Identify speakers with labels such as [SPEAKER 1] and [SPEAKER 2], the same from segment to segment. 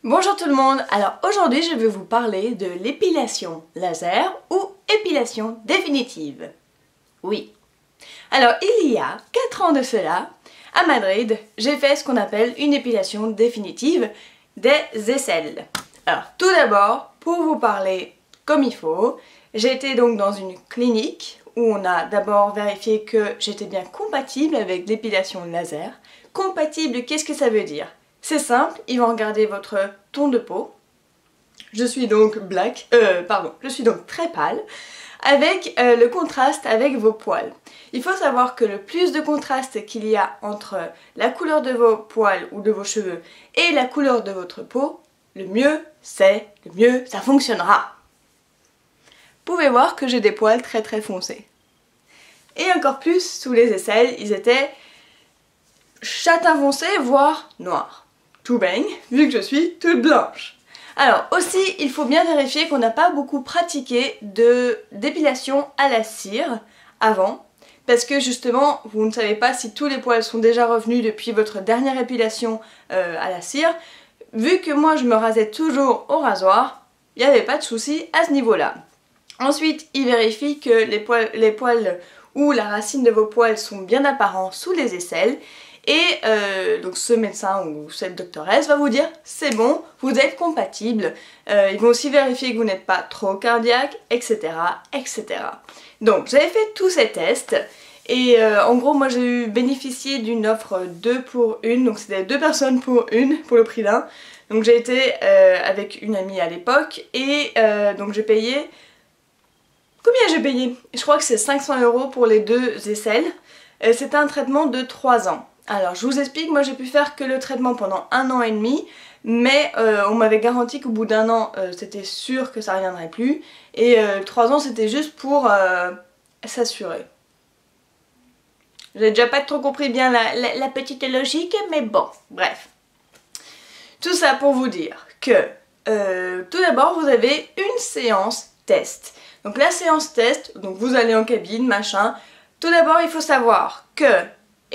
[SPEAKER 1] Bonjour tout le monde, alors aujourd'hui je vais vous parler de l'épilation laser ou épilation définitive. Oui. Alors il y a 4 ans de cela, à Madrid, j'ai fait ce qu'on appelle une épilation définitive des aisselles. Alors tout d'abord, pour vous parler comme il faut, j'ai été donc dans une clinique où on a d'abord vérifié que j'étais bien compatible avec l'épilation laser. Compatible, qu'est-ce que ça veut dire ? C'est simple, ils vont regarder votre ton de peau. Je suis donc je suis donc très pâle, avec le contraste avec vos poils. Il faut savoir que le plus de contraste qu'il y a entre la couleur de vos poils ou de vos cheveux et la couleur de votre peau, le mieux ça fonctionnera. Vous pouvez voir que j'ai des poils très foncés. Et encore plus sous les aisselles, ils étaient châtain foncé, voire noirs. Tout baigne, vu que je suis toute blanche. Alors aussi, il faut bien vérifier qu'on n'a pas beaucoup pratiqué d'épilation à la cire avant, parce que justement, vous ne savez pas si tous les poils sont déjà revenus depuis votre dernière épilation à la cire. Vu que moi je me rasais toujours au rasoir, il n'y avait pas de souci à ce niveau-là. Ensuite, il vérifie que les poils ou la racine de vos poils sont bien apparents sous les aisselles. Et donc ce médecin ou cette doctoresse va vous dire c'est bon, vous êtes compatible. Ils vont aussi vérifier que vous n'êtes pas trop cardiaque, etc. etc. Donc j'avais fait tous ces tests et en gros moi j'ai bénéficié d'une offre 2 pour 1, donc c'était 2 personnes pour une, pour le prix d'un. Donc j'ai été avec une amie à l'époque et donc j'ai payé... Combien j'ai payé? Je crois que c'est 500 € pour les 2 aisselles. C'était un traitement de 3 ans. Alors je vous explique, moi j'ai pu faire que le traitement pendant 1 an et demi, mais on m'avait garanti qu'au bout d'1 an c'était sûr que ça reviendrait plus, et 3 ans c'était juste pour s'assurer. J'ai déjà pas trop compris bien la petite logique, mais bon, bref. Tout ça pour vous dire que tout d'abord vous avez une séance test. Donc la séance test, donc vous allez en cabine, machin. Tout d'abord il faut savoir que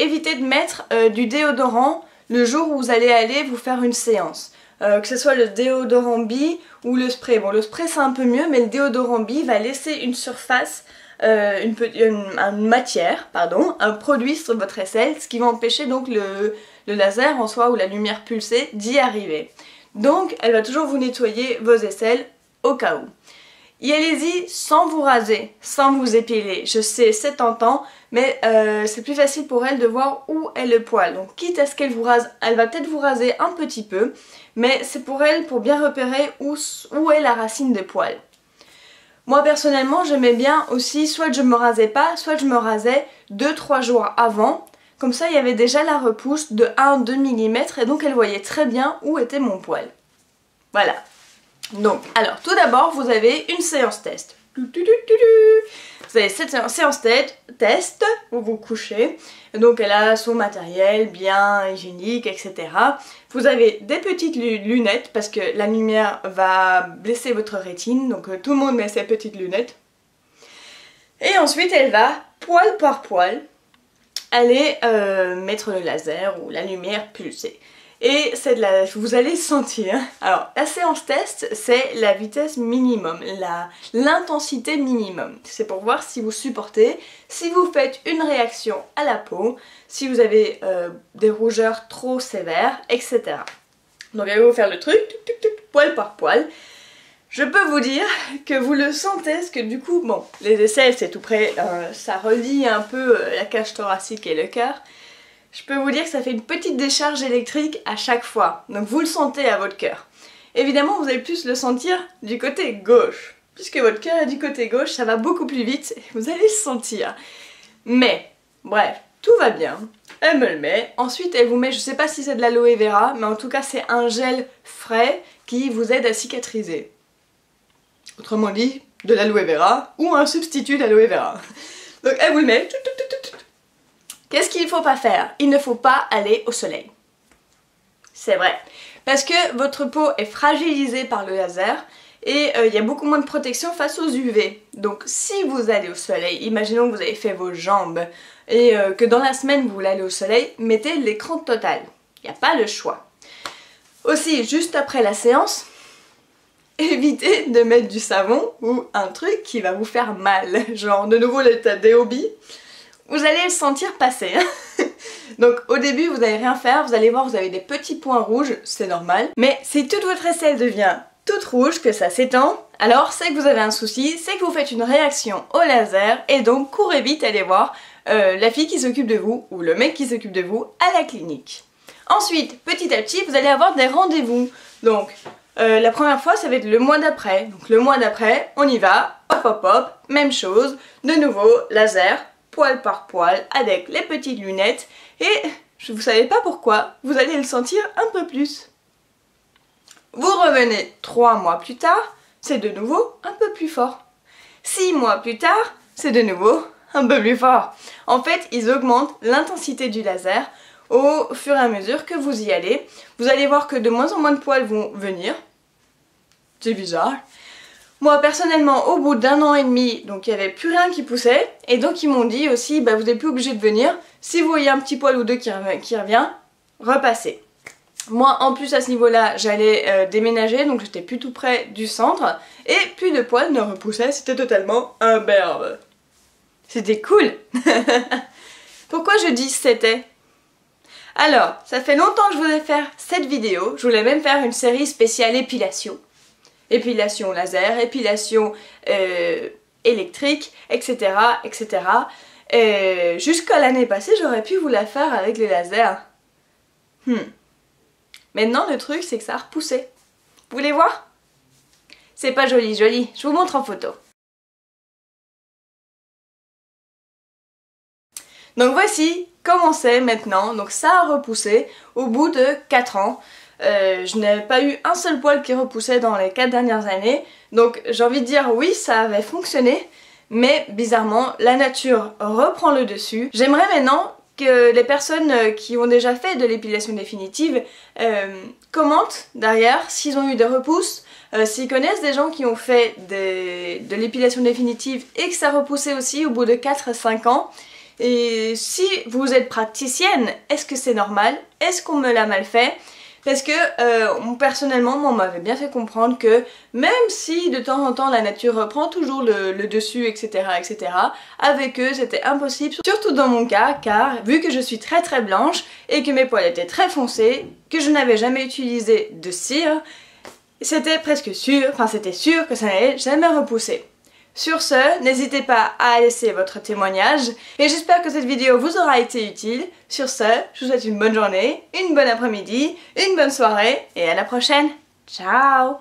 [SPEAKER 1] évitez de mettre du déodorant le jour où vous allez aller vous faire une séance. Que ce soit le déodorant bee ou le spray. Bon, le spray c'est un peu mieux, mais le déodorant bee va laisser une surface, une matière, pardon, un produit sur votre aisselle, ce qui va empêcher donc le laser en soi ou la lumière pulsée d'y arriver. Donc elle va toujours vous nettoyer vos aisselles au cas où. Y allez-y sans vous raser, sans vous épiler. Je sais, c'est tentant, mais c'est plus facile pour elle de voir où est le poil. Donc quitte à ce qu'elle vous rase, elle va peut-être vous raser un petit peu, mais c'est pour elle pour bien repérer où est la racine des poils. Moi personnellement, j'aimais bien aussi, soit je me rasais pas, soit je me rasais 2-3 jours avant. Comme ça, il y avait déjà la repousse de 1-2 mm et donc elle voyait très bien où était mon poil. Voilà. Donc, alors, tout d'abord, vous avez une séance test. Vous avez cette séance test, vous vous couchez. Donc, elle a son matériel bien hygiénique, etc. Vous avez des petites lunettes parce que la lumière va blesser votre rétine. Donc, tout le monde met ses petites lunettes. Et ensuite, elle va, poil par poil, aller mettre le laser ou la lumière pulsée. Et vous allez sentir. Alors la séance test c'est la vitesse minimum, l'intensité minimum. C'est pour voir si vous supportez, si vous faites une réaction à la peau, si vous avez des rougeurs trop sévères, etc. Donc elle va vous faire le truc, poil par poil. Je peux vous dire que vous le sentez, parce que du coup, bon, les aisselles c'est tout près, ça relie un peu la cage thoracique et le cœur. Je peux vous dire que ça fait une petite décharge électrique à chaque fois, donc vous le sentez à votre cœur. Évidemment, vous allez plus le sentir du côté gauche. Puisque votre cœur est du côté gauche, ça va beaucoup plus vite et vous allez le sentir. Mais, bref, tout va bien. Elle me le met. Ensuite, elle vous met, je sais pas si c'est de l'aloe vera, mais en tout cas, c'est un gel frais qui vous aide à cicatriser. Autrement dit, de l'aloe vera ou un substitut d'aloe vera. Donc, elle vous le met. Qu'est-ce qu'il ne faut pas faire? Il ne faut pas aller au soleil. C'est vrai. Parce que votre peau est fragilisée par le laser et il y a beaucoup moins de protection face aux UV. Donc si vous allez au soleil, imaginons que vous avez fait vos jambes et que dans la semaine vous voulez aller au soleil, mettez l'écran total. Il n'y a pas le choix. Aussi, juste après la séance, évitez de mettre du savon ou un truc qui va vous faire mal. Genre, de nouveau, l'état des hobbies. Vous allez le sentir passer. Donc au début, vous n'allez rien faire, vous allez voir, vous avez des petits points rouges, c'est normal. Mais si toute votre aisselle devient toute rouge, que ça s'étend, alors c'est que vous avez un souci, c'est que vous faites une réaction au laser et donc courez vite aller voir la fille qui s'occupe de vous ou le mec qui s'occupe de vous à la clinique. Ensuite, petit à petit, vous allez avoir des rendez-vous. Donc la première fois, ça va être le mois d'après. Donc le mois d'après, on y va, hop hop hop, même chose, de nouveau laser, poil par poil, avec les petites lunettes, et vous savez pas pourquoi, vous allez le sentir un peu plus. Vous revenez 3 mois plus tard, c'est de nouveau un peu plus fort. 6 mois plus tard, c'est de nouveau un peu plus fort. En fait, ils augmentent l'intensité du laser au fur et à mesure que vous y allez. Vous allez voir que de moins en moins de poils vont venir. C'est bizarre. Moi personnellement, au bout d'1 an et demi, donc il n'y avait plus rien qui poussait, et donc ils m'ont dit aussi, bah, vous n'êtes plus obligé de venir, si vous voyez un petit poil ou deux qui revient, repassez. Moi en plus à ce niveau-là, j'allais déménager, donc j'étais plus tout près du centre, et plus de poils ne repoussaient, c'était totalement imberbe. C'était cool. Pourquoi je dis c'était? Alors, ça fait longtemps que je voulais faire cette vidéo, je voulais même faire une série spéciale épilation. Épilation laser, épilation électrique, etc. etc. Jusqu'à l'année passée, j'aurais pu vous la faire avec les lasers. Maintenant, le truc, c'est que ça a repoussé. Vous voulez voir? C'est pas joli, joli. Je vous montre en photo. Donc voici comment c'est maintenant. Donc ça a repoussé au bout de 4 ans. Je n'avais pas eu un seul poil qui repoussait dans les 4 dernières années. Donc j'ai envie de dire oui, ça avait fonctionné. Mais bizarrement, la nature reprend le dessus. J'aimerais maintenant que les personnes qui ont déjà fait de l'épilation définitive commentent derrière s'ils ont eu des repousses, s'ils connaissent des gens qui ont fait de l'épilation définitive et que ça repoussait aussi au bout de 4-5 ans. Et si vous êtes praticienne, est-ce que c'est normal? Est-ce qu'on me l'a mal fait? Parce que personnellement, moi, on m'avait bien fait comprendre que même si de temps en temps la nature reprend toujours le dessus, etc., etc., avec eux c'était impossible, surtout dans mon cas, car vu que je suis très très blanche et que mes poils étaient très foncés, que je n'avais jamais utilisé de cire, c'était presque sûr, enfin c'était sûr que ça n'allait jamais repousser. Sur ce, n'hésitez pas à laisser votre témoignage et j'espère que cette vidéo vous aura été utile. Sur ce, je vous souhaite une bonne journée, une bonne après-midi, une bonne soirée et à la prochaine. Ciao!